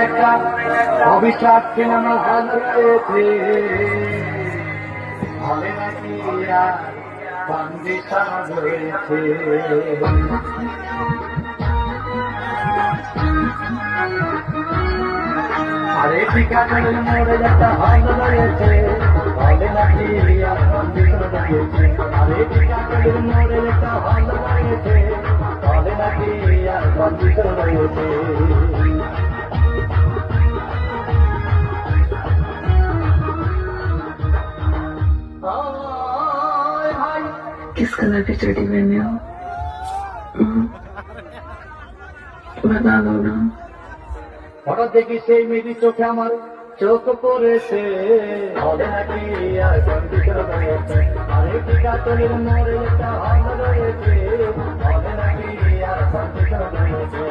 একটা অভিশাপ কিনা আমার ভালো রয়েছে, ভালো নাকি আর কন্ডিশন রয়েছে। আরে ঠিকাদারের মোড়ে একটা ভালো রয়েছে, ভালো নাকি আর কন্ডিশন রয়েছে। আরে ঠিকাদারের মোড়ে একটা ভালো রয়েছে, ভালো নাকি আর কন্ডিশন রয়েছে। किस कलर की चड्डी पहने हो? बता दो ना। হঠাৎ দেখি সেই মেয়েটি চোখে আমার চোখ পড়েছে, হবে নাকি আর কন্ডিশন রয়েছে। আরে ঠিকাদারের মোড়ে একটা ভালো রয়েছে, হবে নাকি আর কন্ডিশন রয়েছে।